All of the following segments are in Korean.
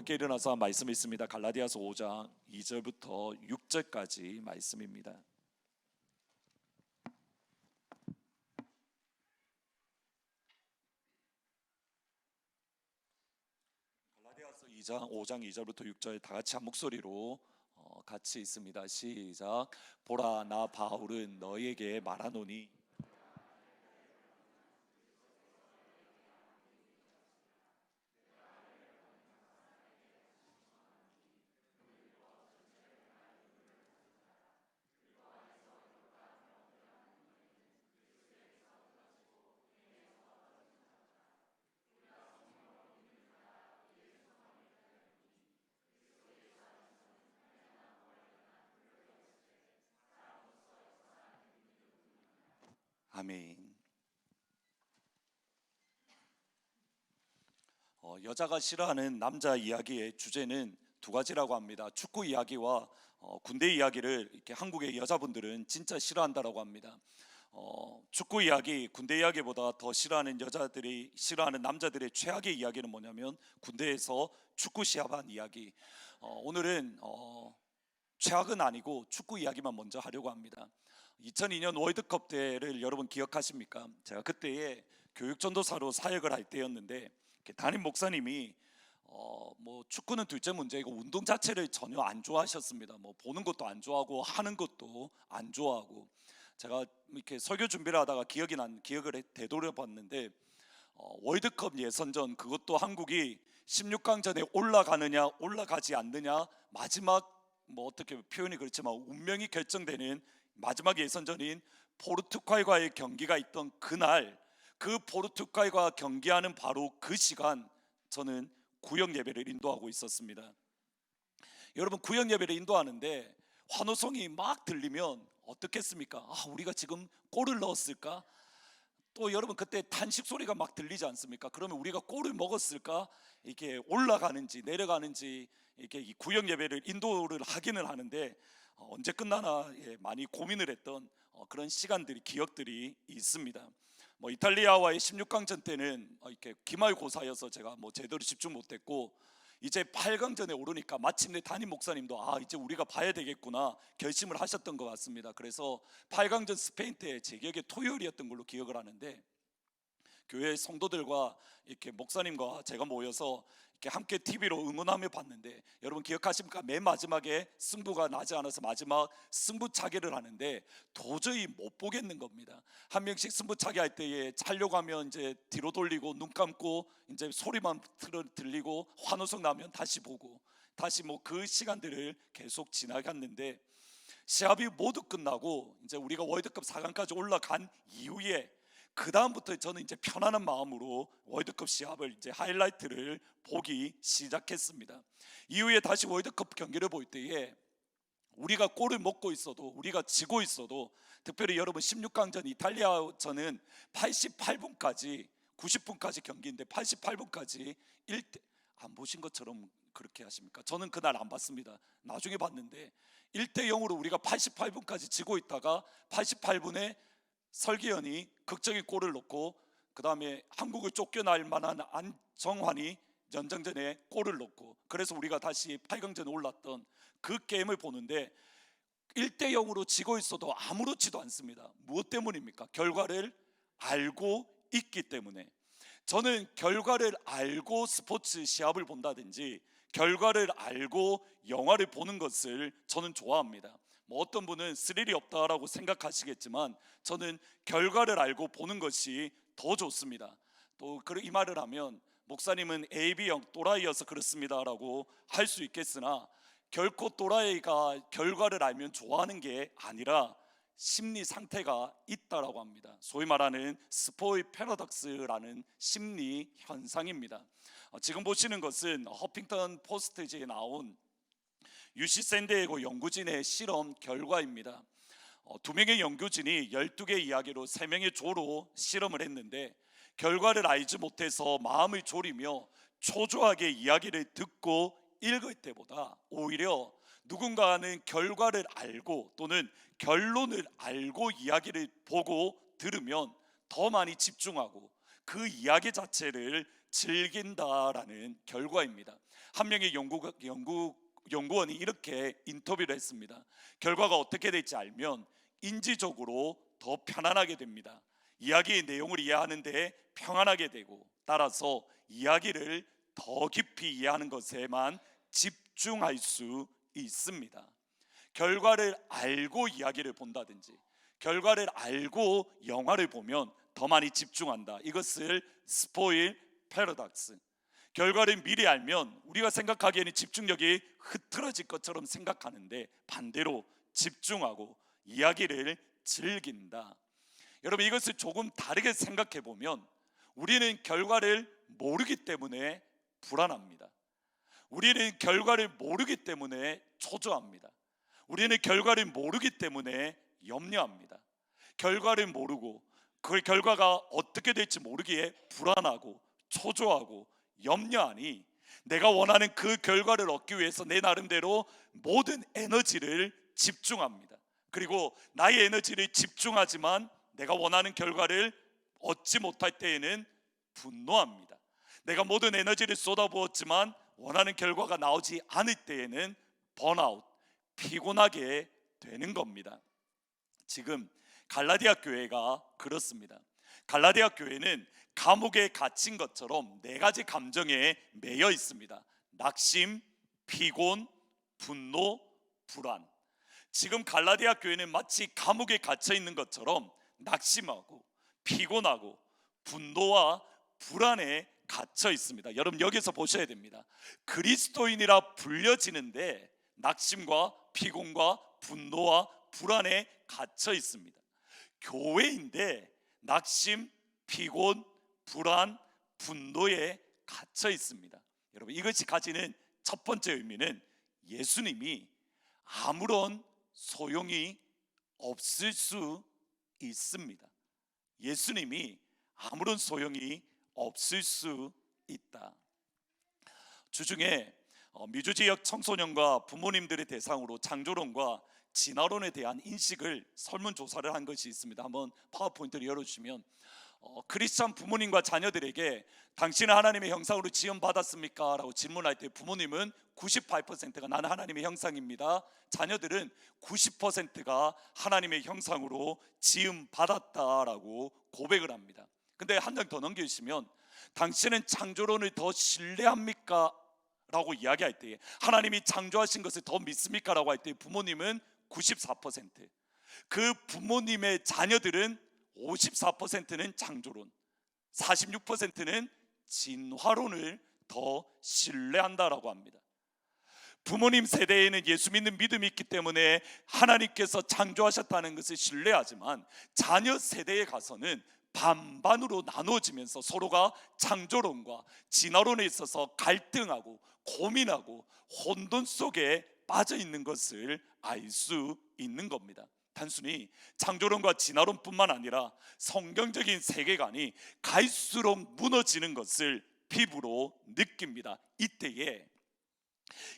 함께 일어나서 말씀 있습니다. 갈라디아서 5장 2절부터 6절까지 말씀입니다. 갈라디아서 5장 2절부터 6절 다 같이 한 목소리로 같이 있습니다. 시작. 보라, 나 바울은 너희에게 말하노니 아멘. 여자가 싫어하는 남자 이야기의 주제는 두 가지라고 합니다. 축구 이야기와 군대 이야기를 이렇게 한국의 여자분들은 진짜 싫어한다라고 합니다. 축구 이야기, 군대 이야기보다 더 싫어하는 여자들이 싫어하는 남자들의 최악의 이야기는 뭐냐면 군대에서 축구 시합한 이야기. 오늘은 최악은 아니고 축구 이야기만 먼저 하려고 합니다. 2002년 월드컵 때를 여러분 기억하십니까? 제가 그때에 교육전도사로 사역을 할 때였는데 담임 목사님이 뭐 축구는 둘째 문제이고 운동 자체를 전혀 안 좋아하셨습니다. 뭐 보는 것도 안 좋아하고 하는 것도 안 좋아하고, 제가 이렇게 설교 준비를 하다가 기억을 되돌아봤는데 월드컵 예선전, 그것도 한국이 16강전에 올라가느냐 올라가지 않느냐, 마지막 뭐 어떻게 표현이 그렇지만 운명이 결정되는 마지막 예선전인 포르투갈과의 경기가 있던 그날, 그 포르투갈과 경기하는 바로 그 시간 저는 구역 예배를 인도하고 있었습니다. 여러분, 구역 예배를 인도하는데 환호성이 막 들리면 어떻겠습니까? 우리가 지금 골을 넣었을까? 또 여러분, 그때 탄식 소리가 막 들리지 않습니까? 그러면 우리가 골을 먹었을까? 이게 올라가는지 내려가는지 이렇게 이 구역 예배를 인도를 하기는 하는데 언제 끝나나 많이 고민을 했던 그런 시간들이, 기억들이 있습니다. 뭐 이탈리아와의 16강전 때는 이렇게 기말고사여서 제가 뭐 제대로 집중 못했고, 이제 8강전에 오르니까 마침내 담임 목사님도 이제 우리가 봐야 되겠구나 결심을 하셨던 것 같습니다. 그래서 8강전 스페인 때 제 기억에 토요일이었던 걸로 기억을 하는데, 교회 성도들과 이렇게 목사님과 제가 모여서 이렇게 함께 TV로 응원하며 봤는데, 여러분 기억하십니까? 맨 마지막에 승부가 나지 않아서 마지막 승부차기를 하는데 도저히 못 보겠는 겁니다. 한 명씩 승부차기 할 때에 차려고 하면 이제 뒤로 돌리고 눈 감고 이제 소리만 들리고 환호성 나면 다시 보고, 다시 뭐 그 시간들을 계속 지나갔는데, 시합이 모두 끝나고 이제 우리가 월드컵 4강까지 올라간 이후에 그 다음부터 저는 이제 편안한 마음으로 월드컵 시합을 이제 하이라이트를 보기 시작했습니다. 이후에 다시 월드컵 경기를 볼 때에 우리가 골을 먹고 있어도, 우리가 지고 있어도, 특별히 여러분 16강전 이탈리아전은 88분까지 90분까지 경기인데 88분까지 1대, 안 보신 것처럼 그렇게 하십니까? 저는 그날 안 봤습니다. 나중에 봤는데 1대0으로 우리가 88분까지 지고 있다가 88분에 설기현이 극적인 골을 넣고, 그 다음에 한국을 쫓겨날 만한 안정환이 연장전에 골을 넣고, 그래서 우리가 다시 8강전에 올랐던 그 게임을 보는데 1대0으로 지고 있어도 아무렇지도 않습니다. 무엇 때문입니까? 결과를 알고 있기 때문에. 저는 결과를 알고 스포츠 시합을 본다든지 결과를 알고 영화를 보는 것을 저는 좋아합니다. 뭐 어떤 분은 스릴이 없다라고 생각하시겠지만 저는 결과를 알고 보는 것이 더 좋습니다. 또 이 말을 하면 목사님은 AB형 또라이여서 그렇습니다라고 할 수 있겠으나, 결코 또라이가 결과를 알면 좋아하는 게 아니라 심리 상태가 있다라고 합니다. 소위 말하는 스포일 패러독스라는 심리 현상입니다. 지금 보시는 것은 허핑턴 포스트지에 나온 UC 샌디에고 연구진의 실험 결과입니다. 2명의 연구진이 12개의 이야기로 3명의 조로 실험을 했는데, 결과를 알지 못해서 마음을 졸이며 초조하게 이야기를 듣고 읽을 때보다 오히려 누군가는 결과를 알고 또는 결론을 알고 이야기를 보고 들으면 더 많이 집중하고 그 이야기 자체를 즐긴다라는 결과입니다. 한 명의 연구원이 이렇게 인터뷰를 했습니다. 결과가 어떻게 될지 알면 인지적으로 더 편안하게 됩니다. 이야기의 내용을 이해하는데 평안하게 되고, 따라서 이야기를 더 깊이 이해하는 것에만 집중할 수 있습니다. 결과를 알고 이야기를 본다든지 결과를 알고 영화를 보면 더 많이 집중한다. 이것을 스포일 패러독스, 결과를 미리 알면 우리가 생각하기에는 집중력이 흐트러질 것처럼 생각하는데 반대로 집중하고 이야기를 즐긴다. 여러분, 이것을 조금 다르게 생각해 보면 우리는 결과를 모르기 때문에 불안합니다. 우리는 결과를 모르기 때문에 초조합니다. 우리는 결과를 모르기 때문에 염려합니다. 결과를 모르고 그 결과가 어떻게 될지 모르기에 불안하고 초조하고 염려하니 내가 원하는 그 결과를 얻기 위해서 내 나름대로 모든 에너지를 집중합니다. 그리고 나의 에너지를 집중하지만 내가 원하는 결과를 얻지 못할 때에는 분노합니다. 내가 모든 에너지를 쏟아부었지만 원하는 결과가 나오지 않을 때에는 번아웃, 피곤하게 되는 겁니다. 지금 갈라디아 교회가 그렇습니다. 갈라디아 교회는 감옥에 갇힌 것처럼 네 가지 감정에 매여 있습니다. 낙심, 피곤, 분노, 불안. 지금 갈라디아 교회는 마치 감옥에 갇혀 있는 것처럼 낙심하고 피곤하고 분노와 불안에 갇혀 있습니다. 여러분, 여기서 보셔야 됩니다. 그리스도인이라 불려지는데 낙심과 피곤과 분노와 불안에 갇혀 있습니다. 교회인데 낙심, 피곤, 불안, 분노에 갇혀 있습니다. 여러분, 이것이 가지는 첫 번째 의미는 예수님이 아무런 소용이 없을 수 있습니다. 예수님이 아무런 소용이 없을 수 있다. 주중에 미주 지역 청소년과 부모님들의 대상으로 창조론과 진화론에 대한 인식을 설문조사를 한 것이 있습니다. 한번 파워포인트를 열어주시면 크리스찬 부모님과 자녀들에게 당신은 하나님의 형상으로 지음받았습니까? 라고 질문할 때 부모님은 98%가 나는 하나님의 형상입니다. 자녀들은 90%가 하나님의 형상으로 지음받았다라고 고백을 합니다. 근데 한 장 더 넘겨주시면 당신은 창조론을 더 신뢰합니까? 라고 이야기할 때, 하나님이 창조하신 것을 더 믿습니까? 라고 할 때 부모님은 94%, 그 부모님의 자녀들은 54%는 창조론, 46%는 진화론을 더 신뢰한다라고 합니다. 부모님 세대에는 예수 믿는 믿음이 있기 때문에 하나님께서 창조하셨다는 것을 신뢰하지만 자녀 세대에 가서는 반반으로 나눠지면서 서로가 창조론과 진화론에 있어서 갈등하고 고민하고 혼돈 속에 빠져 있는 것을 알 수 있는 겁니다. 단순히 창조론과 진화론뿐만 아니라 성경적인 세계관이 갈수록 무너지는 것을 피부로 느낍니다. 이때에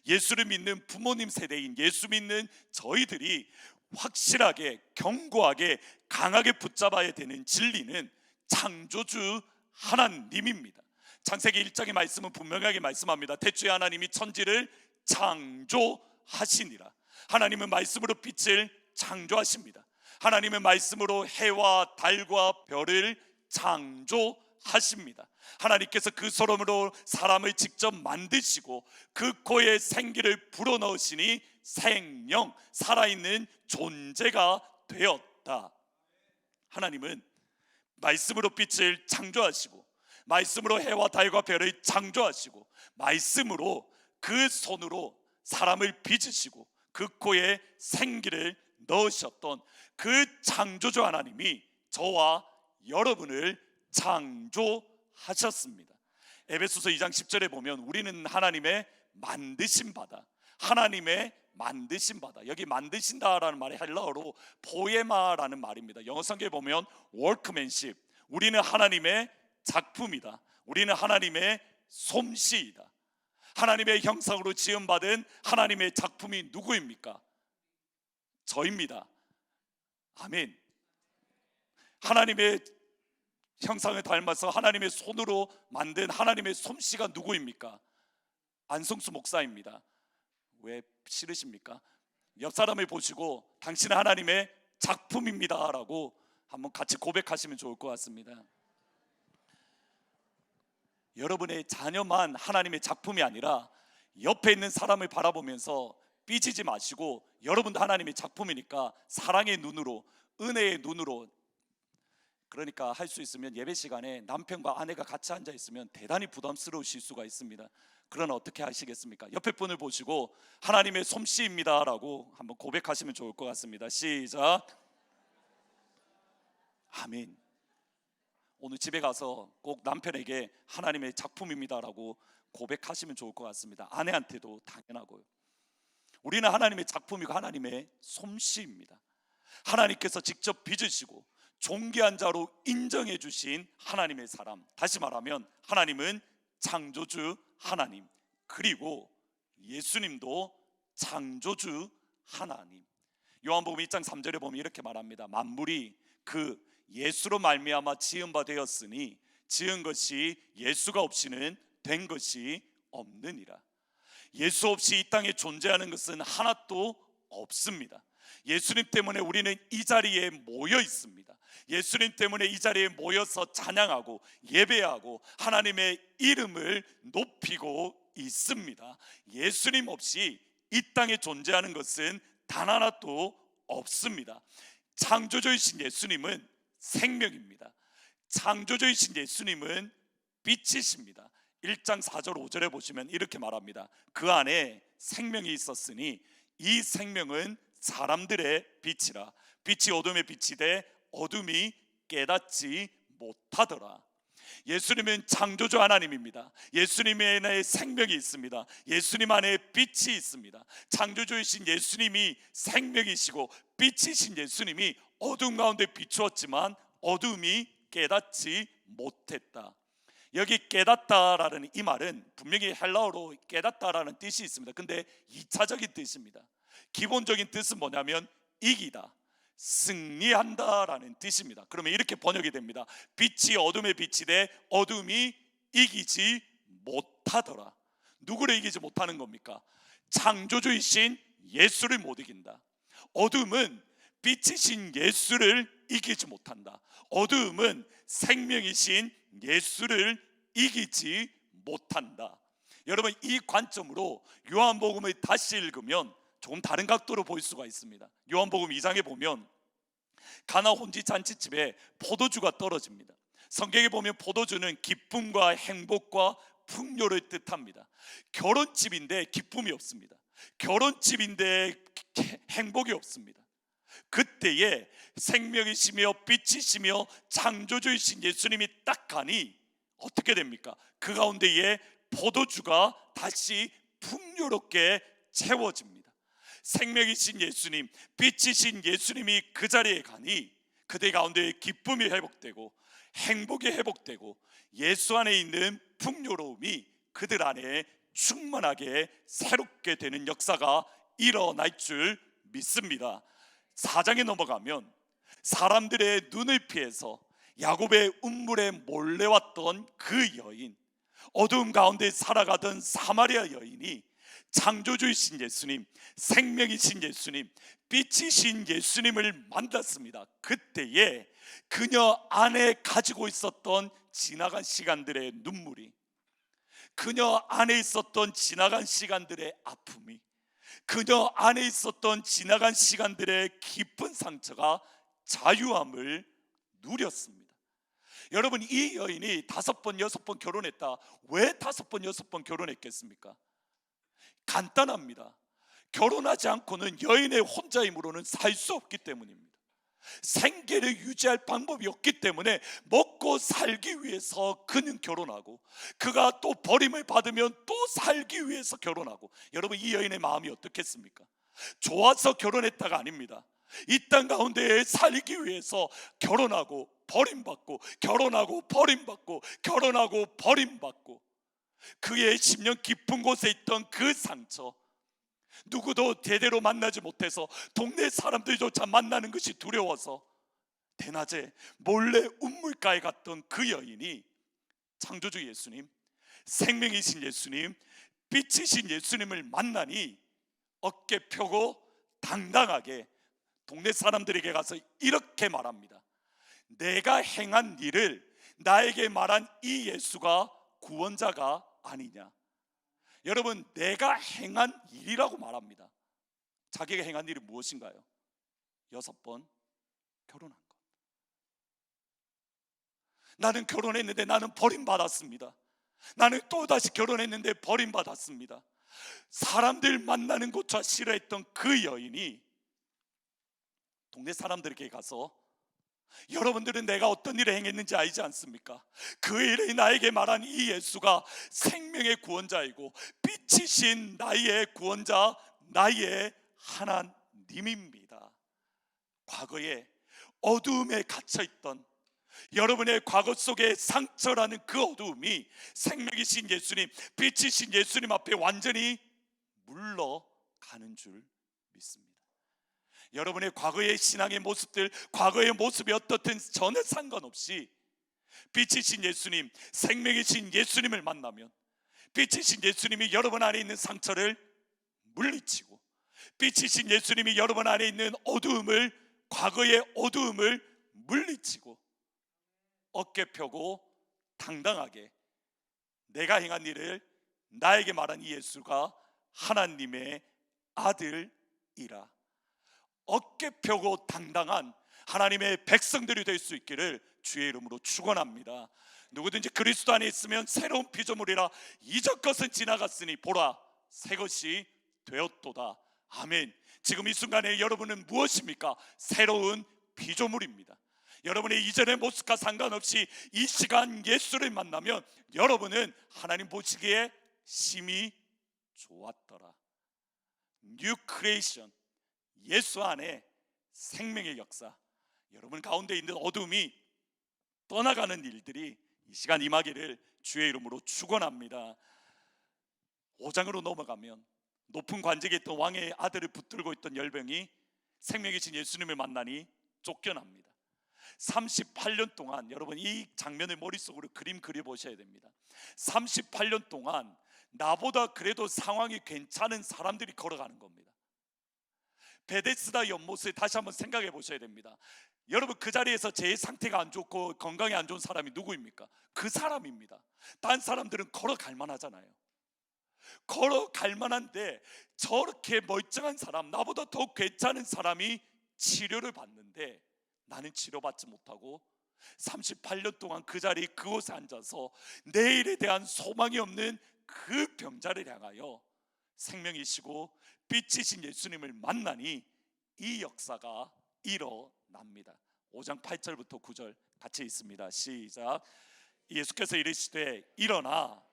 예수를 믿는 부모님 세대인 예수 믿는 저희들이 확실하게 견고하게 강하게 붙잡아야 되는 진리는 창조주 하나님입니다. 창세기 1장의 말씀은 분명하게 말씀합니다. 태초에 하나님이 천지를 창조하시니라. 하나님은 말씀으로 빛을 창조하십니다. 하나님은 말씀으로 해와 달과 별을 창조하십니다. 하나님께서 그 소름으로 사람을 직접 만드시고 그 코에 생기를 불어넣으시니 생명, 살아있는 존재가 되었다. 하나님은 말씀으로 빛을 창조하시고 말씀으로 해와 달과 별을 창조하시고 말씀으로 그 손으로 사람을 빚으시고 그 코에 생기를 넣으셨던 그 창조주 하나님이 저와 여러분을 창조하셨습니다. 에베소서 2장 10절에 보면 우리는 하나님의 만드신 바다, 하나님의 만드신 바다. 여기 만드신다라는 말이 헬라어로 포에마라는 말입니다. 영어 성경에 보면 workmanship, 우리는 하나님의 작품이다. 우리는 하나님의 솜씨이다. 하나님의 형상으로 지음받은 하나님의 작품이 누구입니까? 저입니다. 아멘. 하나님의 형상을 닮아서 하나님의 손으로 만든 하나님의 솜씨가 누구입니까? 안성수 목사입니다. 왜 싫으십니까? 옆 사람을 보시고 당신은 하나님의 작품입니다 라고 한번 같이 고백하시면 좋을 것 같습니다. 여러분의 자녀만 하나님의 작품이 아니라 옆에 있는 사람을 바라보면서 삐지지 마시고, 여러분도 하나님의 작품이니까 사랑의 눈으로, 은혜의 눈으로, 그러니까 할 수 있으면 예배 시간에 남편과 아내가 같이 앉아 있으면 대단히 부담스러우실 수가 있습니다. 그러나 어떻게 하시겠습니까? 옆에 분을 보시고 하나님의 솜씨입니다 라고 한번 고백하시면 좋을 것 같습니다. 시작. 아멘. 오늘 집에 가서 꼭 남편에게 하나님의 작품입니다 라고 고백하시면 좋을 것 같습니다. 아내한테도 당연하고요. 우리는 하나님의 작품이고 하나님의 솜씨입니다. 하나님께서 직접 빚으시고 존귀한 자로 인정해 주신 하나님의 사람, 다시 말하면 하나님은 창조주 하나님, 그리고 예수님도 창조주 하나님. 요한복음 1장 3절에 보면 이렇게 말합니다. 만물이 그 예수로 말미암아 지은 바 되었으니 지은 것이 예수가 없이는 된 것이 없느니라. 예수 없이 이 땅에 존재하는 것은 하나도 없습니다. 예수님 때문에 우리는 이 자리에 모여 있습니다. 예수님 때문에 이 자리에 모여서 찬양하고 예배하고 하나님의 이름을 높이고 있습니다. 예수님 없이 이 땅에 존재하는 것은 단 하나도 없습니다. 창조주이신 예수님은 생명입니다. 창조주이신 예수님은 빛이십니다. 1장 4절 5절에 보시면 이렇게 말합니다. 그 안에 생명이 있었으니 이 생명은 사람들의 빛이라. 빛이 어둠에 비치되 어둠이 깨닫지 못하더라. 예수님은 창조주 하나님입니다. 예수님 안에 생명이 있습니다. 예수님 안에 빛이 있습니다. 창조주이신 예수님이 생명이시고 빛이신 예수님이 어둠 가운데 비추었지만 어둠이 깨닫지 못했다. 여기 깨닫다라는 이 말은 분명히 헬라어로 깨닫다라는 뜻이 있습니다. 근데 2차적인 뜻입니다. 기본적인 뜻은 뭐냐면 이기다, 승리한다라는 뜻입니다. 그러면 이렇게 번역이 됩니다. 빛이 어둠에 비치되 어둠이 이기지 못하더라. 누구를 이기지 못하는 겁니까? 창조주이신 예수를 못 이긴다. 어둠은 빛이신 예수를 이기지 못한다. 어둠은 생명이신 예수를 이기지 못한다. 여러분, 이 관점으로 요한복음을 다시 읽으면 조금 다른 각도로 볼 수가 있습니다. 요한복음 2장에 보면 가나 혼지 잔치집에 포도주가 떨어집니다. 성경에 보면 포도주는 기쁨과 행복과 풍요를 뜻합니다. 결혼집인데 기쁨이 없습니다. 결혼집인데 행복이 없습니다. 그때에 생명이시며 빛이시며 창조주이신 예수님이 딱 가니 어떻게 됩니까? 그 가운데에 포도주가 다시 풍요롭게 채워집니다. 생명이신 예수님, 빛이신 예수님이 그 자리에 가니 그들 가운데 기쁨이 회복되고 행복이 회복되고 예수 안에 있는 풍요로움이 그들 안에 충만하게 새롭게 되는 역사가 일어날 줄 믿습니다. 4장에 넘어가면 사람들의 눈을 피해서 야곱의 운물에 몰래 왔던 그 여인, 어두움 가운데 살아가던 사마리아 여인이 창조주이신 예수님, 생명이신 예수님, 빛이신 예수님을 만났습니다. 그때에 그녀 안에 가지고 있었던 지나간 시간들의 눈물이, 그녀 안에 있었던 지나간 시간들의 아픔이, 그녀 안에 있었던 지나간 시간들의 깊은 상처가 자유함을 누렸습니다. 여러분, 이 여인이 5번 6번 결혼했다. 왜 5번 6번 결혼했겠습니까? 간단합니다. 결혼하지 않고는 여인의 혼자임으로는 살 수 없기 때문입니다. 생계를 유지할 방법이 없기 때문에 먹고 살기 위해서 그는 결혼하고, 그가 또 버림을 받으면 또 살기 위해서 결혼하고. 여러분, 이 여인의 마음이 어떻겠습니까? 좋아서 결혼했다가 아닙니다. 이 땅 가운데 살기 위해서 결혼하고 버림받고, 결혼하고 버림받고, 결혼하고 버림받고, 그의 10년 깊은 곳에 있던 그 상처, 누구도 제대로 만나지 못해서 동네 사람들조차 만나는 것이 두려워서 대낮에 몰래 우물가에 갔던 그 여인이 창조주 예수님, 생명이신 예수님, 빛이신 예수님을 만나니 어깨 펴고 당당하게 동네 사람들에게 가서 이렇게 말합니다. 내가 행한 일을 나에게 말한 이 예수가 구원자가 아니냐. 여러분, 내가 행한 일이라고 말합니다. 자기가 행한 일이 무엇인가요? 6번 결혼한 것. 나는 결혼했는데 나는 버림받았습니다. 나는 또다시 결혼했는데 버림받았습니다. 사람들 만나는 것조차 싫어했던 그 여인이 동네 사람들에게 가서 여러분들은 내가 어떤 일을 행했는지 알지 않습니까? 그 일이 나에게 말한 이 예수가 생명의 구원자이고 빛이신 나의 구원자, 나의 하나님입니다. 과거에 어두움에 gat혀있던 여러분의 과거 속에 상처라는 그 어두움이 생명이신 예수님, 빛이신 예수님 앞에 완전히 물러가는 줄 믿습니다. 여러분의 과거의 신앙의 모습들, 과거의 모습이 어떻든 전혀 상관없이 빛이신 예수님, 생명이신 예수님을 만나면 빛이신 예수님이 여러분 안에 있는 상처를 물리치고 빛이신 예수님이 여러분 안에 있는 어두움을, 과거의 어두움을 물리치고 어깨 펴고 당당하게 내가 행한 일을 나에게 말한 이 예수가 하나님의 아들이라, 어깨 펴고 당당한 하나님의 백성들이 될 수 있기를 주의 이름으로 축원합니다. 누구든지 그리스도 안에 있으면 새로운 피조물이라, 이전 것은 지나갔으니 보라 새 것이 되었도다. 아멘. 지금 이 순간에 여러분은 무엇입니까? 새로운 피조물입니다. 여러분의 이전의 모습과 상관없이 이 시간 예수를 만나면 여러분은 하나님 보시기에 심히 좋았더라. 뉴 크리에이션, 예수 안에 생명의 역사, 여러분 가운데 있는 어둠이 떠나가는 일들이 이 시간 임하기를 주의 이름으로 축원합니다. 5장으로 넘어가면 높은 관직에 있던 왕의 아들을 붙들고 있던 열병이 생명이신 예수님을 만나니 쫓겨납니다. 38년 동안, 여러분 이 장면을 머릿속으로 그림 그려보셔야 됩니다. 38년 동안 나보다 그래도 상황이 괜찮은 사람들이 걸어가는 겁니다. 베데스다 연못을 다시 한번 생각해 보셔야 됩니다. 여러분 그 자리에서 제일 상태가 안 좋고 건강이 안 좋은 사람이 누구입니까? 그 사람입니다. 딴 사람들은 걸어갈 만하잖아요. 걸어갈 만한데 저렇게 멀쩡한 사람, 나보다 더 괜찮은 사람이 치료를 받는데 나는 치료받지 못하고 38년 동안 그 자리 그곳에 앉아서 내일에 대한 소망이 없는 그 병자를 향하여 생명이시고 빛이신 예수님을 만나니 이 역사가 일어납니다. 5장 8절부터 9절 같이 있습니다. 시작. 예수께서 이르시되 일어나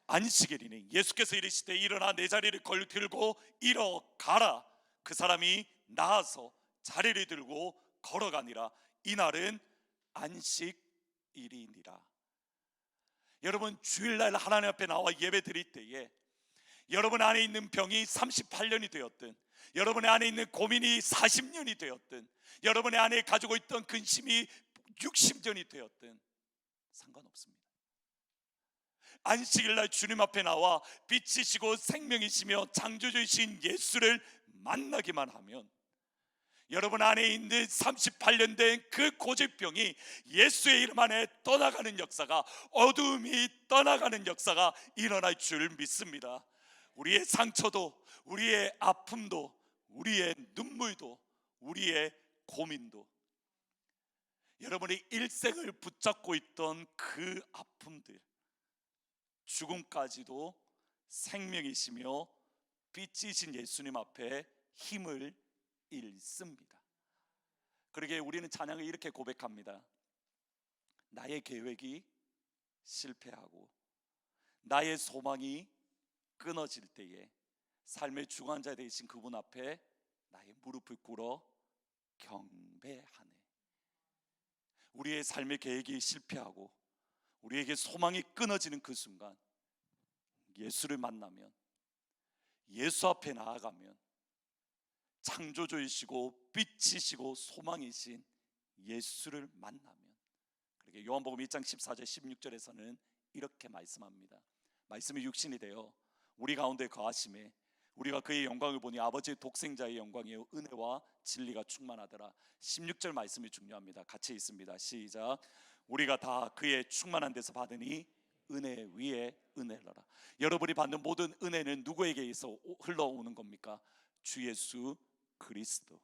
안식일이니, 예수께서 이르시되 일어나 내 자리를 들고 일어가라. 그 사람이 나아서 자리를 들고 걸어가니라. 이날은 안식일이니라. 여러분 주일날 하나님 앞에 나와 예배 드릴 때에 여러분 안에 있는 병이 38년이 되었든, 여러분의 안에 있는 고민이 40년이 되었든, 여러분의 안에 가지고 있던 근심이 60년이 되었든 상관없습니다. 안식일날 주님 앞에 나와 빛이시고 생명이시며 창조주이신 예수를 만나기만 하면 여러분 안에 있는 38년 된 그 고질병이 예수의 이름 안에 떠나가는 역사가, 어두움이 떠나가는 역사가 일어날 줄 믿습니다. 우리의 상처도, 우리의 아픔도, 우리의 눈물도, 우리의 고민도, 여러분의 일생을 붙잡고 있던 그 아픔들, 죽음까지도 생명이시며 빛이신 예수님 앞에 힘을 잃습니다. 그러기에 우리는 찬양을 이렇게 고백합니다. 나의 계획이 실패하고 나의 소망이 끊어질 때에 삶의 주관자 되신 그분 앞에 나의 무릎을 꿇어 경배하네. 우리의 삶의 계획이 실패하고 우리에게 소망이 끊어지는 그 순간 예수를 만나면 예수 앞에 나아가면 창조주이시고 빛이시고 소망이신 예수를 만나면, 그렇게 요한복음 1장 14절 16절에서는 이렇게 말씀합니다. 말씀이 육신이 되어 우리 가운데 거하심에 우리가 그의 영광을 보니 아버지의 독생자의 영광이요 은혜와 진리가 충만하더라. 16절 말씀이 중요합니다. 같이 있습니다. 시작. 우리가 다 그의 충만한 데서 받으니 은혜 위에 은혜라. 여러분이 받는 모든 은혜는 누구에게 있어 흘러오는 겁니까? 주 예수 그리스도,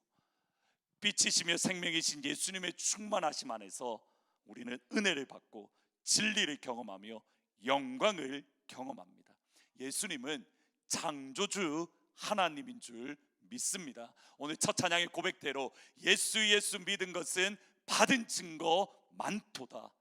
빛이시며 생명이신 예수님의 충만하심 안에서 우리는 은혜를 받고 진리를 경험하며 영광을 경험합니다. 예수님은 창조주 하나님인 줄 믿습니다. 오늘 첫 찬양의 고백대로 예수 믿은 것은 받은 증거 많도다.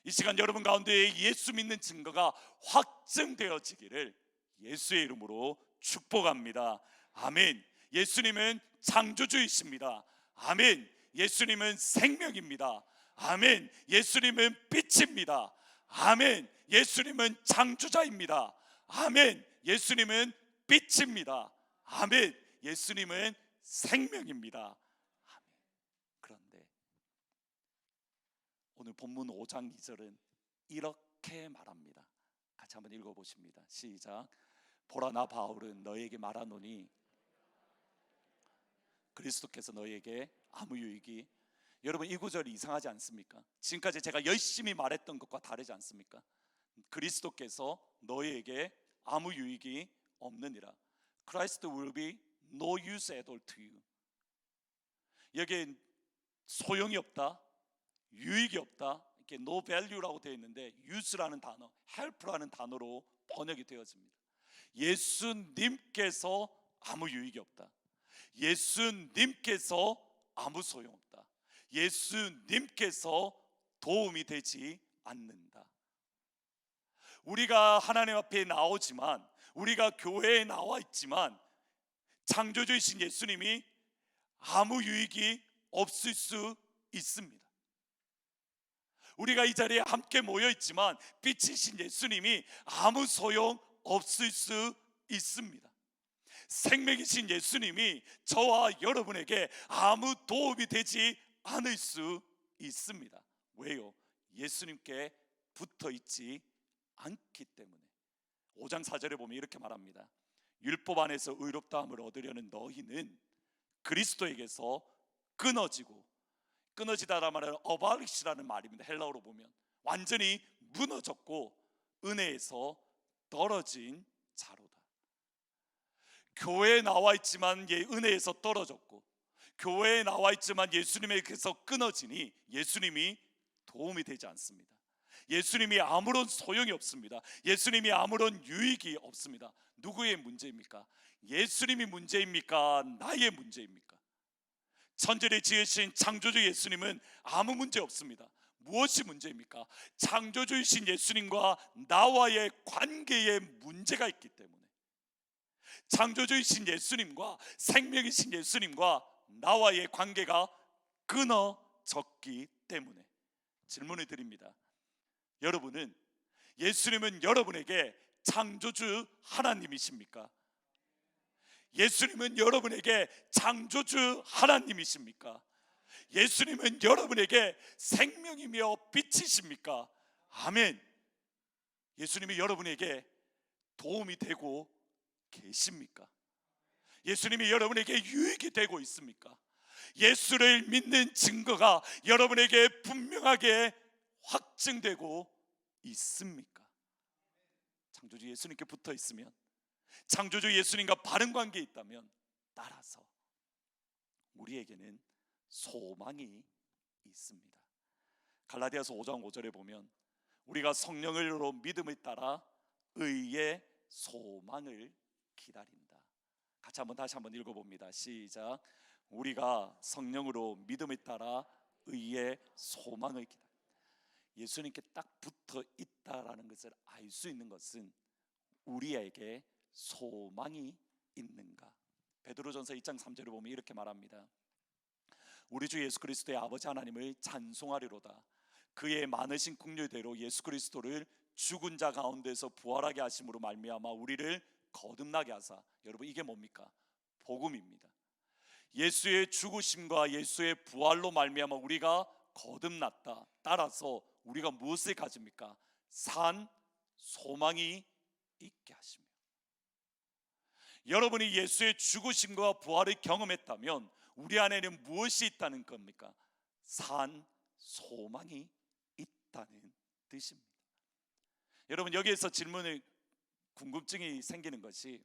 이 시간 여러분 가운데 예수 믿는 증거가 확증되어지기를 예수의 이름으로 축복합니다. 아멘. 예수님은 창조주이십니다. 아멘. 예수님은 생명입니다. 아멘. 예수님은 빛입니다. 아멘. 예수님은 창조자입니다. 아멘. 예수님은 빛입니다. 아멘. 예수님은 생명입니다. 아멘. 그런데 오늘 본문 5장 2절은 이렇게 말합니다. 같이 한번 읽어보십니다. 시작. 보라, 나 바울은 너에게 말하노니 그리스도께서 너에게 아무 유익이. 여러분, 이 구절이 이상하지 않습니까? 지금까지 제가 열심히 말했던 것과 다르지 않습니까? 그리스도께서 너희에게 아무 유익이 없느니라. Christ will be no use at all to you. 여기에 소용이 없다, 유익이 없다, 이렇게 no value라고 되어 있는데 use라는 단어, help라는 단어로 번역이 되어집니다. 예수님께서 아무 유익이 없다, 예수님께서 아무 소용없다, 예수님께서 도움이 되지 않는다. 우리가 하나님 앞에 나오지만, 우리가 교회에 나와 있지만 창조주이신 예수님이 아무 유익이 없을 수 있습니다. 우리가 이 자리에 함께 모여 있지만 빛이신 예수님이 아무 소용 없을 수 있습니다. 생명이신 예수님이 저와 여러분에게 아무 도움이 되지 않을 수 있습니다. 왜요? 예수님께 붙어 있지 않기 때문에. 5장 4절에 보면 이렇게 말합니다. 율법 안에서 의롭다함을 얻으려는 너희는 그리스도에게서 끊어지다라는 말은 어바릭시라는 말입니다. 헬라어로 보면 완전히 무너졌고 은혜에서 떨어진 자로다. 교회에 나와 있지만 은혜에서 떨어졌고, 교회에 나와 있지만 예수님에게서 끊어지니 예수님이 도움이 되지 않습니다. 예수님이 아무런 소용이 없습니다. 예수님이 아무런 유익이 없습니다. 누구의 문제입니까? 예수님이 문제입니까? 나의 문제입니까? 천지를 지으신 창조주 예수님은 아무 문제 없습니다. 무엇이 문제입니까? 창조주이신 예수님과 나와의 관계에 문제가 있기 때문에. 창조주이신 예수님과 생명이신 예수님과 나와의 관계가 끊어졌기 때문에. 질문을 드립니다. 여러분은, 예수님은 여러분에게 창조주 하나님이십니까? 예수님은 여러분에게 창조주 하나님이십니까? 예수님은 여러분에게 생명이며 빛이십니까? 아멘. 예수님이 여러분에게 도움이 되고 계십니까? 예수님이 여러분에게 유익이 되고 있습니까? 예수를 믿는 증거가 여러분에게 분명하게 확증되고 있습니까? 창조주 예수님께 붙어 있으면, 창조주 예수님과 바른 관계에 있다면 따라서 우리에게는 소망이 있습니다. 갈라디아서 5장 5절에 보면 우리가 성령으로 믿음을 따라 의의 소망을 기다린다. 같이 다시 한번 읽어봅니다. 시작. 우리가 성령으로 믿음을 따라 의의 소망을 기다린다. 예수님께 딱 붙어 있다라는 것을 알 수 있는 것은 우리에게 소망이 있는가. 베드로전서 2장 3절을 보면 이렇게 말합니다. 우리 주 예수 그리스도의 아버지 하나님을 찬송하리로다. 그의 많으신 긍휼대로 예수 그리스도를 죽은 자 가운데서 부활하게 하심으로 말미암아 우리를 거듭나게 하사. 여러분, 이게 뭡니까? 복음입니다. 예수의 죽으심과 예수의 부활로 말미암아 우리가 거듭났다. 따라서 우리가 무엇을 가집니까? 산 소망이 있게 하시며. 여러분이 예수의 죽으심과 부활을 경험했다면 우리 안에는 무엇이 있다는 겁니까? 산 소망이 있다는 뜻입니다. 여러분, 여기에서 궁금증이 생기는 것이,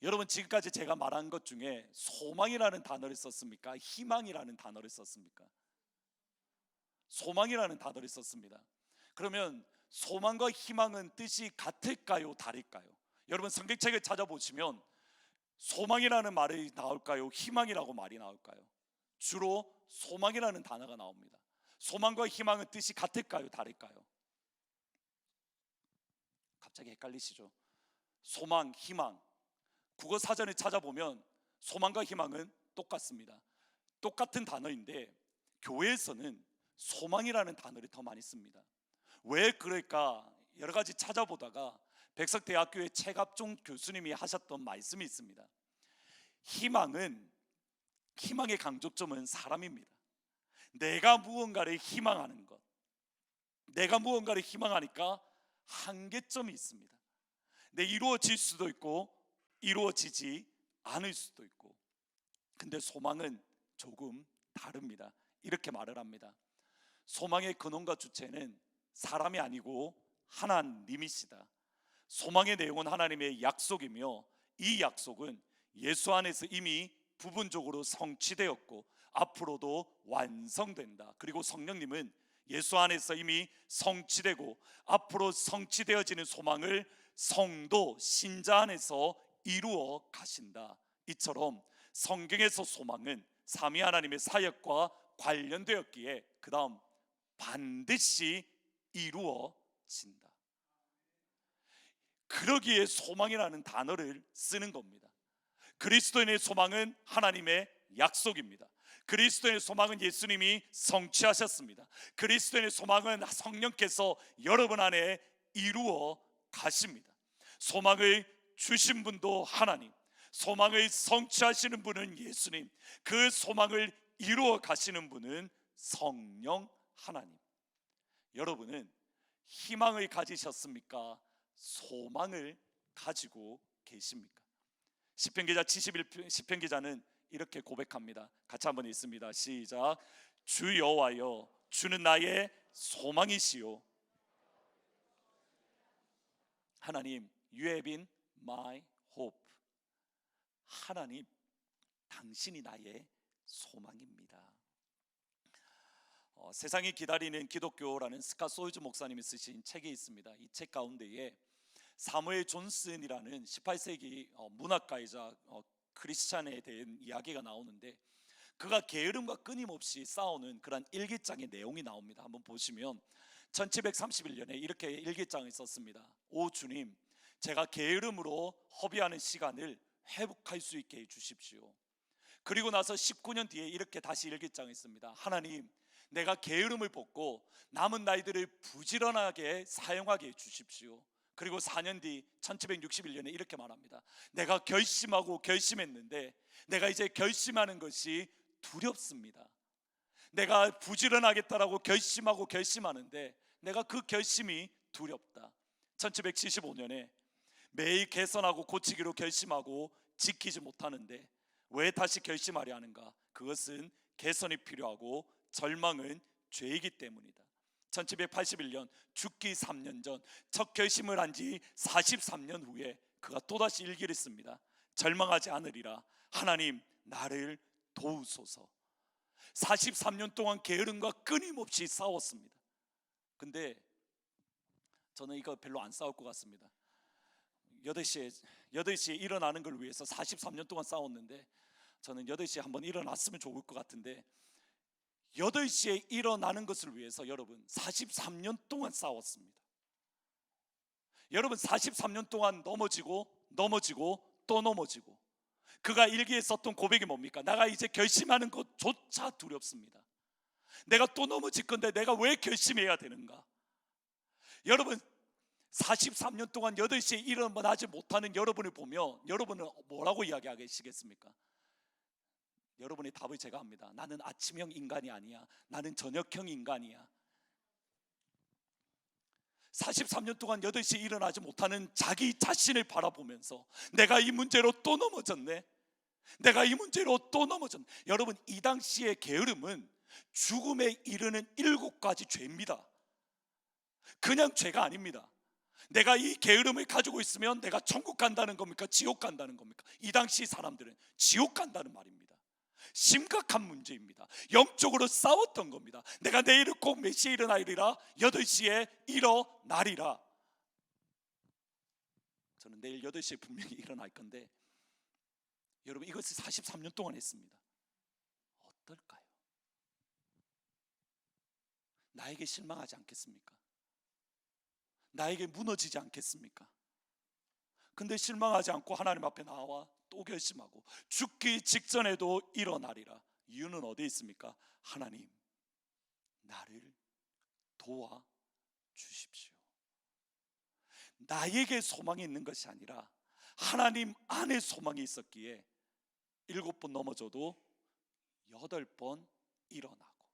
여러분 지금까지 제가 말한 것 중에 소망이라는 단어를 썼습니까? 희망이라는 단어를 썼습니까? 소망이라는 단어를 썼습니다. 그러면 소망과 희망은 뜻이 같을까요? 다를까요? 여러분 성경책을 찾아보시면 소망이라는 말이 나올까요? 희망이라고 말이 나올까요? 주로 소망이라는 단어가 나옵니다. 소망과 희망은 뜻이 같을까요? 다를까요? 갑자기 헷갈리시죠? 소망, 희망, 국어 사전을 찾아보면 소망과 희망은 똑같습니다. 똑같은 단어인데 교회에서는 소망이라는 단어를 더 많이 씁니다. 왜 그럴까? 여러 가지 찾아보다가 백석대학교의 최갑종 교수님이 하셨던 말씀이 있습니다. 희망의 강조점은 사람입니다. 내가 무언가를 희망하는 것, 내가 무언가를 희망하니까 한계점이 있습니다. 이루어질 수도 있고 이루어지지 않을 수도 있고. 근데 소망은 조금 다릅니다. 이렇게 말을 합니다. 소망의 근원과 주체는 사람이 아니고 하나님이시다. 소망의 내용은 하나님의 약속이며 이 약속은 예수 안에서 이미 부분적으로 성취되었고 앞으로도 완성된다. 그리고 성령님은 예수 안에서 이미 성취되고 앞으로 성취되어지는 소망을 성도, 신자 안에서 이루어 가신다. 이처럼 성경에서 소망은 삼위 하나님의 사역과 관련되었기에 그 다음 반드시 이루어진다. 그러기에 소망이라는 단어를 쓰는 겁니다. 그리스도인의 소망은 하나님의 약속입니다. 그리스도의 소망은 예수님이 성취하셨습니다. 그리스도의 소망은 성령께서 여러분 안에 이루어 가십니다. 소망을 주신 분도 하나님, 소망을 성취하시는 분은 예수님, 그 소망을 이루어 가시는 분은 성령 하나님. 여러분은 희망을 가지셨습니까? 소망을 가지고 계십니까? 시편 기자 71편 시편 기자는 이렇게 고백합니다. 같이 한번 읽습니다. 시작. 주 여호와여, 주는 나의 소망이시요. 하나님, you have been my hope. 하나님, 당신이 나의 소망입니다. 세상이 기다리는 기독교라는 스캇 소이즈 목사님이 쓰신 책이 있습니다. 이 책 가운데에 사무엘 존슨이라는 18세기 문학가이자 크리스찬에 대한 이야기가 나오는데, 그가 게으름과 끊임없이 싸우는 그런 일기장의 내용이 나옵니다. 한번 보시면 1731년에 이렇게 일기장을 썼습니다. 오 주님, 제가 게으름으로 허비하는 시간을 회복할 수 있게 해주십시오. 그리고 나서 19년 뒤에 이렇게 다시 일기장을 씁니다. 하나님, 내가 게으름을 벗고 남은 나이들을 부지런하게 사용하게 해주십시오. 그리고 4년 뒤 1761년에 이렇게 말합니다. 내가 결심했는데 내가 이제 결심하는 것이 두렵습니다. 내가 부지런하겠다라고 결심하는데 내가 그 결심이 두렵다. 1775년에 매일 개선하고 고치기로 결심하고 지키지 못하는데 왜 다시 결심하려 하는가? 그것은 개선이 필요하고 절망은 죄이기 때문이다. 1781년 죽기 3년 전 첫 결심을 한 지 43년 후에 그가 또다시 일기를 씁니다. 절망하지 않으리라. 하나님, 나를 도우소서. 43년 동안 게으름과 끊임없이 싸웠습니다. 근데 저는 이거 별로 안 싸울 것 같습니다. 8시에 일어나는 걸 위해서 43년 동안 싸웠는데, 저는 8시에 한번 일어났으면 좋을 것 같은데 8시에 일어나는 것을 위해서 여러분 43년 동안 싸웠습니다. 여러분 43년 동안 넘어지고 또 넘어지고. 그가 일기에 썼던 고백이 뭡니까? 내가 이제 결심하는 것조차 두렵습니다. 내가 또 넘어질 건데 내가 왜 결심해야 되는가? 여러분 43년 동안 8시에 일어나지 못하는 여러분을 보면 여러분은 뭐라고 이야기하시겠습니까? 여러분의 답을 제가 합니다. 나는 아침형 인간이 아니야. 나는 저녁형 인간이야. 43년 동안 8시에 일어나지 못하는 자기 자신을 바라보면서 내가 이 문제로 또 넘어졌네. 내가 이 문제로 또 넘어졌네. 여러분, 이 당시의 게으름은 죽음에 이르는 7가지 죄입니다. 그냥 죄가 아닙니다. 내가 이 게으름을 가지고 있으면 내가 천국 간다는 겁니까? 지옥 간다는 겁니까? 이 당시 사람들은 지옥 간다는 말입니다. 심각한 문제입니다. 영적으로 싸웠던 겁니다. 내가 내일은 꼭 몇 시에 일어나리라? 8시에 일어나리라. 저는 내일 8시에 분명히 일어날 건데 여러분, 이것을 43년 동안 했습니다. 어떨까요? 나에게 실망하지 않겠습니까? 나에게 무너지지 않겠습니까? 근데 실망하지 않고 하나님 앞에 나와 또 결심하고 죽기 직전에도 일어나리라. 이유는 어디에 있습니까? 하나님, 나를 도와주십시오. 나에게 소망이 있는 것이 아니라 하나님 안에 소망이 있었기에 7번 넘어져도 8번 일어나고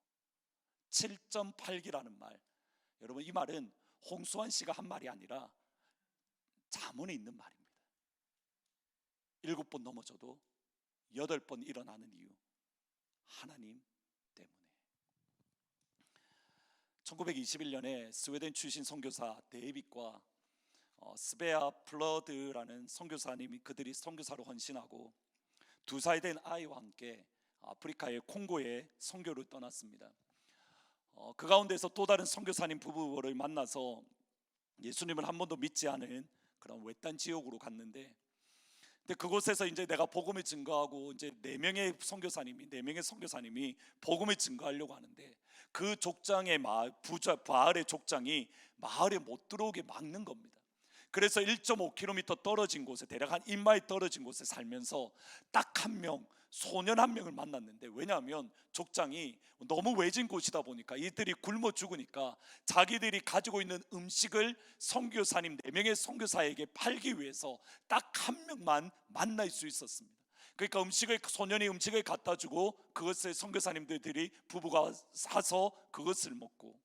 7.8기라는 말, 여러분, 이 말은 홍수환 씨가 한 말이 아니라 잠언에 있는 말입니다. 7번 넘어져도 8번 일어나는 이유, 하나님 때문에. 1921년에 스웨덴 출신 선교사 데이빗과 스베아 플러드라는 선교사님이, 그들이 선교사로 헌신하고 2살 된 아이와 함께 아프리카의 콩고에 선교를 떠났습니다. 그 가운데서 또 다른 선교사님 부부를 만나서 예수님을 한 번도 믿지 않은 그런 외딴 지역으로 갔는데, 근데 그곳에서 이제 내가 복음을 증거하고 이제 4명의 선교사님이 복음을 증거하려고 하는데 그 족장의 바알의 족장이 마을에 못 들어오게 막는 겁니다. 그래서 1.5km 떨어진 곳에, 대략 한 1마일 떨어진 곳에 살면서 딱 한 명, 소년 한 명을 만났는데, 왜냐하면 족장이 너무 외진 곳이다 보니까 이들이 굶어 죽으니까 자기들이 가지고 있는 음식을 선교사님 4명의 선교사에게 팔기 위해서 딱 한 명만 만날 수 있었습니다. 그러니까 소년이 음식을 갖다 주고 그것을 선교사님들이 부부가 사서 그것을 먹고,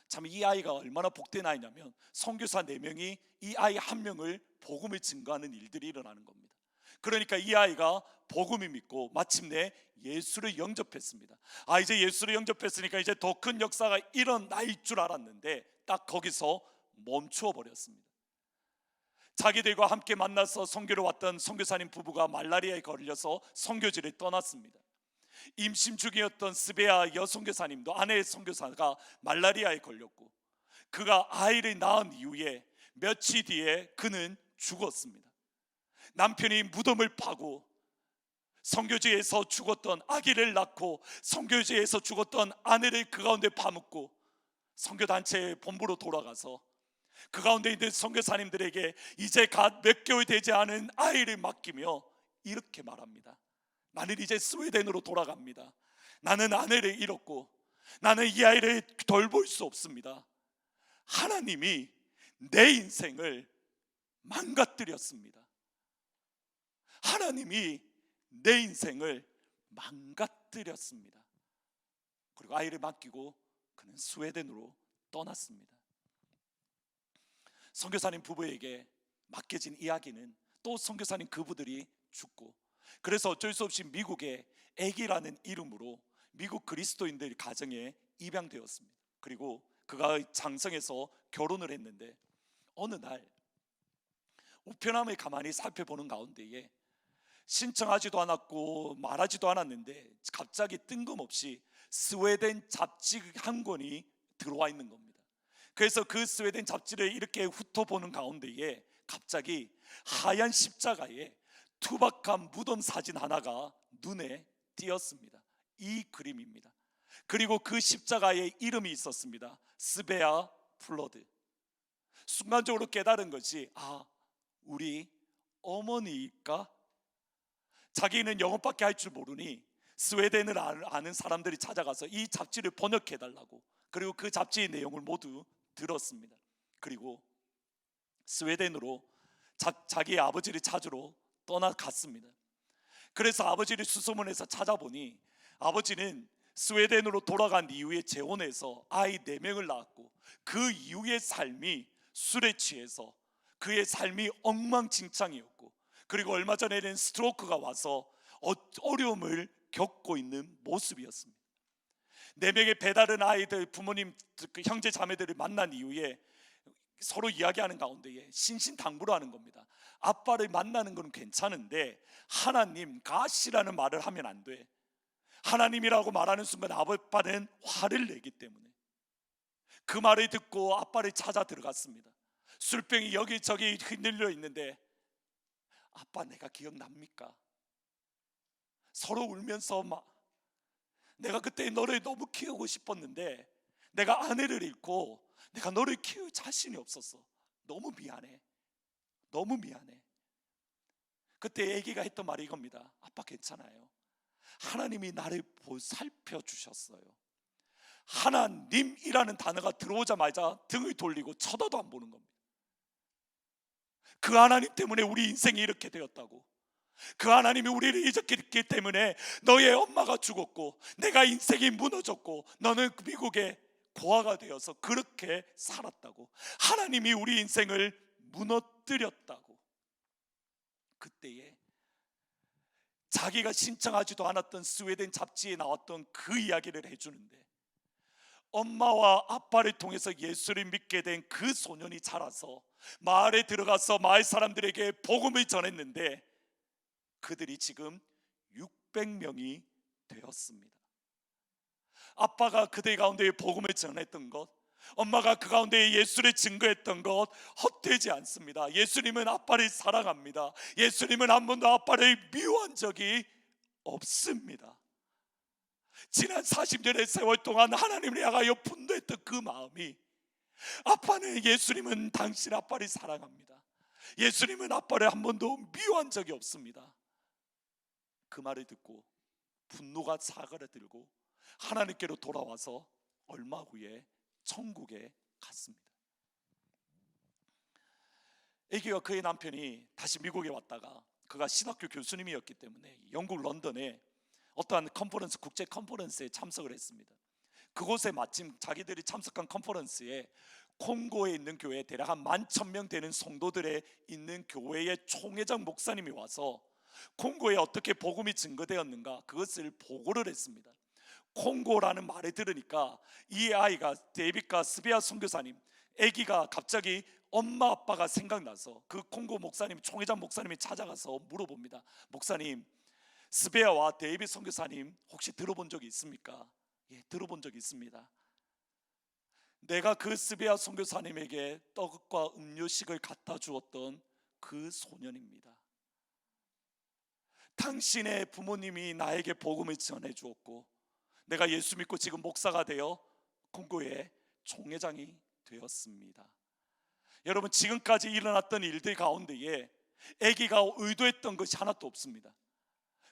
참 이 아이가 얼마나 복된 아이냐면 선교사 4명이 이 아이 한 명을 복음을 증거하는 일들이 일어나는 겁니다. 그러니까 이 아이가 복음을 믿고 마침내 예수를 영접했습니다. 이제 예수를 영접했으니까 이제 더 큰 역사가 일어날 줄 알았는데 딱 거기서 멈추어 버렸습니다. 자기들과 함께 만나서 선교를 왔던 선교사님 부부가 말라리아에 걸려서 선교지를 떠났습니다. 임신 중이었던 스베아 여선교사님도, 아내의 선교사가 말라리아에 걸렸고 그가 아이를 낳은 이후에 며칠 뒤에 그는 죽었습니다. 남편이 무덤을 파고 선교지에서 죽었던 아기를 낳고 선교지에서 죽었던 아내를 그 가운데 파묻고 선교단체의 본부로 돌아가서 그 가운데 있는 선교사님들에게 이제 갓 몇 개월 되지 않은 아이를 맡기며 이렇게 말합니다. 나는 이제 스웨덴으로 돌아갑니다. 나는 아내를 잃었고 나는 이 아이를 돌볼 수 없습니다. 하나님이 내 인생을 망가뜨렸습니다. 하나님이 내 인생을 망가뜨렸습니다. 그리고 아이를 맡기고 그는 스웨덴으로 떠났습니다. 선교사님 부부에게 맡겨진 이야기는 또 선교사님 그부들이 죽고, 그래서 어쩔 수 없이 미국의 애기라는 이름으로 미국 그리스도인들 가정에 입양되었습니다. 그리고 그가 장성해서 결혼을 했는데 어느 날 우편함을 가만히 살펴보는 가운데에 신청하지도 않았고 말하지도 않았는데 갑자기 뜬금없이 스웨덴 잡지 한 권이 들어와 있는 겁니다. 그래서 그 스웨덴 잡지를 이렇게 훑어보는 가운데에 갑자기 하얀 십자가에 투박한 무덤 사진 하나가 눈에 띄었습니다. 이 그림입니다. 그리고 그 십자가에 이름이 있었습니다. 스베아 플러드. 순간적으로 깨달은 것이 우리 어머니일까? 자기는 영어밖에 할 줄 모르니 스웨덴을 아는 사람들이 찾아가서 이 잡지를 번역해달라고, 그리고 그 잡지의 내용을 모두 들었습니다. 그리고 스웨덴으로 자기의 아버지를 찾으러 떠나갔습니다. 그래서 아버지를 수소문해서 찾아보니 아버지는 스웨덴으로 돌아간 이후에 재혼해서 아이 4명을 낳았고, 그 이후의 삶이 술에 취해서 그의 삶이 엉망진창이었고, 그리고 얼마 전에는 스트로크가 와서 어려움을 겪고 있는 모습이었습니다. 4명의 배다른 아이들, 부모님, 그 형제 자매들을 만난 이후에 서로 이야기하는 가운데에 신신당부를 하는 겁니다. 아빠를 만나는 건 괜찮은데 하나님 가시라는 말을 하면 안 돼. 하나님이라고 말하는 순간 아빠는 화를 내기 때문에. 그 말을 듣고 아빠를 찾아 들어갔습니다. 술병이 여기저기 휘날려 있는데, 아빠 내가 기억납니까? 서로 울면서 내가 그때 너를 너무 키우고 싶었는데 내가 아내를 잃고 내가 너를 키울 자신이 없었어. 너무 미안해. 너무 미안해. 그때 아기가 했던 말이 이겁니다. 아빠 괜찮아요. 하나님이 나를 살펴주셨어요. 하나님이라는 단어가 들어오자마자 등을 돌리고 쳐다도 안 보는 겁니다. 그 하나님 때문에 우리 인생이 이렇게 되었다고. 그 하나님이 우리를 잊었기 때문에 너의 엄마가 죽었고 내가 인생이 무너졌고 너는 미국에 고아가 되어서 그렇게 살았다고. 하나님이 우리 인생을 무너뜨렸다고. 그때에 자기가 신청하지도 않았던 스웨덴 잡지에 나왔던 그 이야기를 해주는데, 엄마와 아빠를 통해서 예수를 믿게 된 그 소년이 자라서 마을에 들어가서 마을 사람들에게 복음을 전했는데 그들이 지금 600명이 되었습니다. 아빠가 그들 가운데 복음을 전했던 것, 엄마가 그 가운데 예수를 증거했던 것 헛되지 않습니다. 예수님은 아빠를 사랑합니다. 예수님은 한 번도 아빠를 미워한 적이 없습니다. 지난 40년의 세월 동안 하나님을 향하여 분노했던 그 마음이, 아빠는, 예수님은 당신 아빠를 사랑합니다. 예수님은 아빠를 한 번도 미워한 적이 없습니다. 그 말을 듣고 분노가 사가를 들고 하나님께로 돌아와서 얼마 후에 천국에 갔습니다. 아기와 그의 남편이 다시 미국에 왔다가, 그가 신학교 교수님이었기 때문에 영국 런던에 어떠한 컨퍼런스, 국제 컨퍼런스에 참석을 했습니다. 그곳에 마침 자기들이 참석한 컨퍼런스에 콩고에 있는 교회 대략 한 11,000명 되는 성도들의 있는 교회의 총회장 목사님이 와서 콩고에 어떻게 복음이 증거되었는가 그것을 보고를 했습니다. 콩고라는 말을 들으니까 이 아이가, 데이빗과 스베아 선교사님, 아기가 갑자기 엄마 아빠가 생각나서 그 콩고 목사님, 총회장 목사님이 찾아가서 물어봅니다. 목사님, 스베아와 데이빗 선교사님 혹시 들어본 적이 있습니까? 예, 들어본 적이 있습니다. 내가 그 스베아 선교사님에게 떡과 음료식을 갖다 주었던 그 소년입니다. 당신의 부모님이 나에게 복음을 전해 주었고 내가 예수 믿고 지금 목사가 되어 콩고의 총회장이 되었습니다. 여러분, 지금까지 일어났던 일들 가운데에 아기가 의도했던 것이 하나도 없습니다.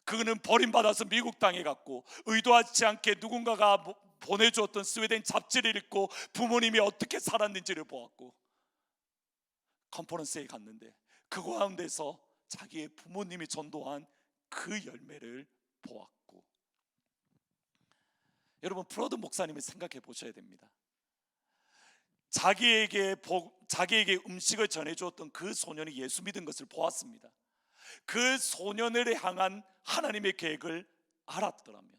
그는 버림받아서 미국 땅에 갔고, 의도하지 않게 누군가가 보내주었던 스웨덴 잡지를 읽고 부모님이 어떻게 살았는지를 보았고, 컨퍼런스에 갔는데 그 가운데서 자기의 부모님이 전도한 그 열매를 보았고. 여러분, 프로드 목사님을 생각해 보셔야 됩니다. 자기에게 음식을 전해주었던 그 소년이 예수 믿은 것을 보았습니다. 그 소년을 향한 하나님의 계획을 알았더라면,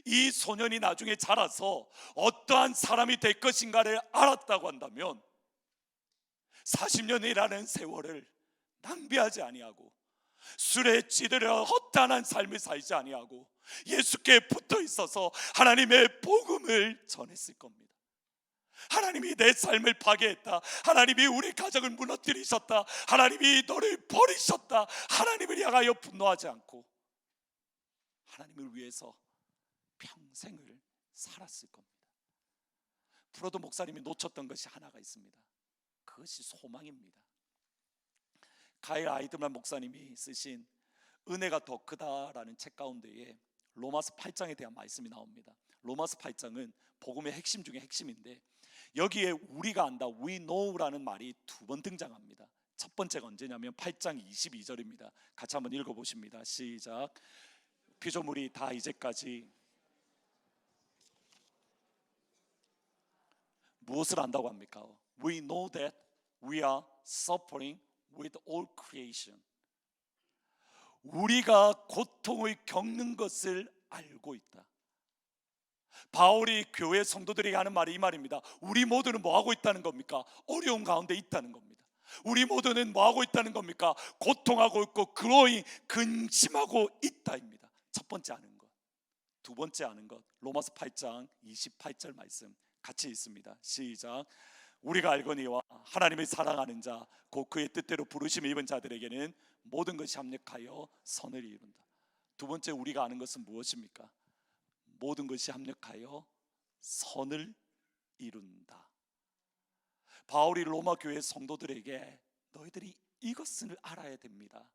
이 소년이 나중에 자라서 어떠한 사람이 될 것인가를 알았다고 한다면 40년이라는 세월을 낭비하지 아니하고 술에 찌들어 허탄한 삶을 살지 아니하고 예수께 붙어 있어서 하나님의 복음을 전했을 겁니다. 하나님이 내 삶을 파괴했다, 하나님이 우리 가정을 무너뜨리셨다, 하나님이 너를 버리셨다, 하나님을 향하여 분노하지 않고 하나님을 위해서 평생을 살았을 겁니다. 프로도 목사님이 놓쳤던 것이 하나가 있습니다. 그것이 소망입니다. 가일 아이드만 목사님이 쓰신 은혜가 더 크다라는 책 가운데에 로마서 8장에 대한 말씀이 나옵니다. 로마서 8장은 복음의 핵심 중에 핵심인데, 여기에 우리가 안다, we know라는 말이 두 번 등장합니다. 첫 번째가 언제냐면 8장 22절입니다. 같이 한번 읽어보십니다. 시작. 피조물이 다 이제까지 무엇을 안다고 합니까? We know that we are suffering with all creation. 우리가 고통을 겪는 것을 알고 있다. 바울이 교회 성도들에게 하는 말이 이 말입니다. 우리 모두는 뭐 하고 있다는 겁니까? 어려운 가운데 있다는 겁니다. 우리 모두는 뭐 하고 있다는 겁니까? 고통하고 있고 그로잉 근심하고 있다입니다. 첫 번째 아는 것. 두 번째 아는 것, 로마서 8장 28절 말씀 같이 있습니다. 시작. 우리가 알거니와 하나님을 사랑하는 자 곧 그의 뜻대로 부르심을 입은 자들에게는 모든 것이 합력하여 선을 이룬다. 두 번째 우리가 아는 것은 무엇입니까? 모든 것이 합력하여 선을 이룬다. 바울이 로마 교회 성도들에게 너희들이 이것을 알아야 됩니다.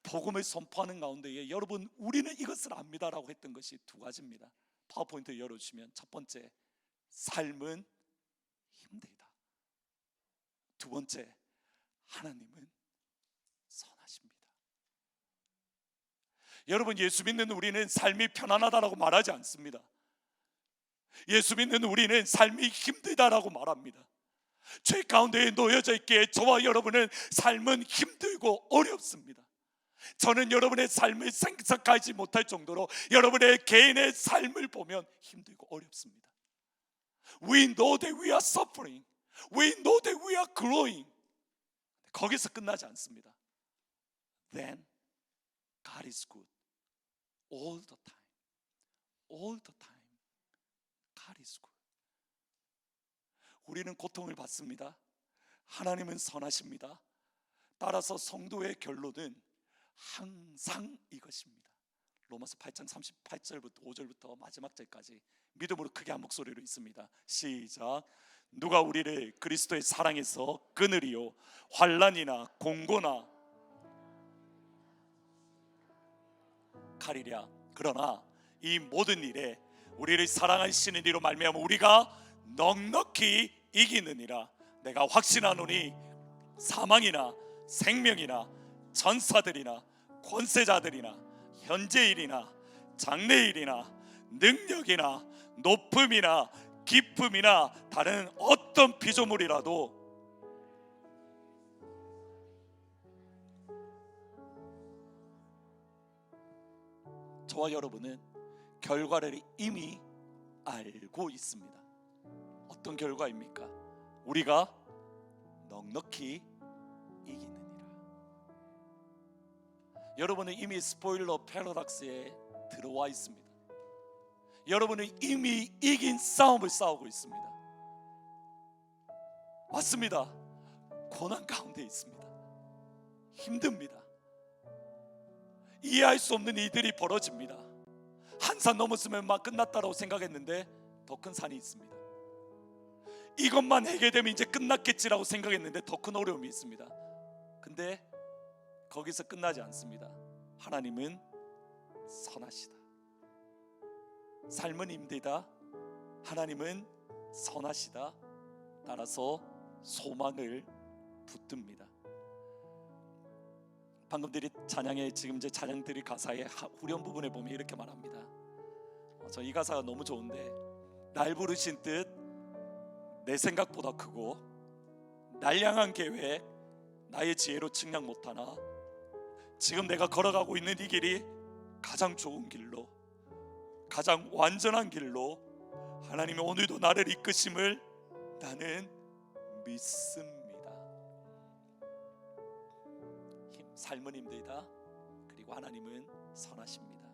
복음을 선포하는 가운데에 여러분 우리는 이것을 압니다라고 했던 것이 두 가지입니다. 파워포인트 열어주시면 첫 번째, 삶은 힘들다. 두 번째, 하나님은 선하십니다. 여러분 예수 믿는 우리는 삶이 편안하다라고 말하지 않습니다. 예수 믿는 우리는 삶이 힘들다라고 말합니다. 죄 가운데에 놓여져 있기에 저와 여러분은 삶은 힘들고 어렵습니다. 저는 여러분의 삶을 생각하지 못할 정도로 여러분의 개인의 삶을 보면 힘들고 어렵습니다. We know that we are suffering. We know that we are growing. 거기서 끝나지 않습니다. Then God is good. All the time. All the time. God is good. 우리는 고통을 받습니다. 하나님은 선하십니다. 따라서 성도의 결론은 항상 이것입니다. 로마서 8장 38절부터 5절부터 마지막 절까지 믿음으로 크게 한 목소리로 있습니다. 시작. 누가 우리를 그리스도의 사랑에서 끊으리요? 환난이나 공고나 칼이랴. 그러나 이 모든 일에 우리를 사랑하시는 이로 말미암아 우리가 넉넉히 이기느니라. 내가 확신하노니 사망이나 생명이나 전사들이나 권세자들이나 현재일이나 장래일이나 능력이나 높음이나 깊음이나 다른 어떤 피조물이라도 저와 여러분은 결과를 이미 알고 있습니다. 어떤 결과입니까? 우리가 넉넉히 이기느니라. 여러분은 이미 스포일러 패러닥스에 들어와 있습니다. 여러분은 이미 이긴 싸움을 싸우고 있습니다. 맞습니다. 고난 가운데 있습니다. 힘듭니다. 이해할 수 없는 일들이 벌어집니다. 한 산 넘었으면 막 끝났다라고 생각했는데 더 큰 산이 있습니다. 이것만 해결되면 이제 끝났겠지라고 생각했는데 더 큰 어려움이 있습니다. 근데 거기서 끝나지 않습니다. 하나님은 선하시다. 삶은 힘들다. 하나님은 선하시다. 따라서 소망을 붙듭니다. 방금 들이 찬양의 지금 제 찬양들이 가사의 후렴 부분에 보면 이렇게 말합니다. 저 이 가사가 너무 좋은데, 날 부르신 뜻 내 생각보다 크고 날 향한 계획 나의 지혜로 측량 못하나 지금 내가 걸어가고 있는 이 길이 가장 좋은 길로, 가장 완전한 길로 하나님이 오늘도 나를 이끄심을 나는 믿습니다. 삶은 힘들다. 그리고 하나님은 선하십니다.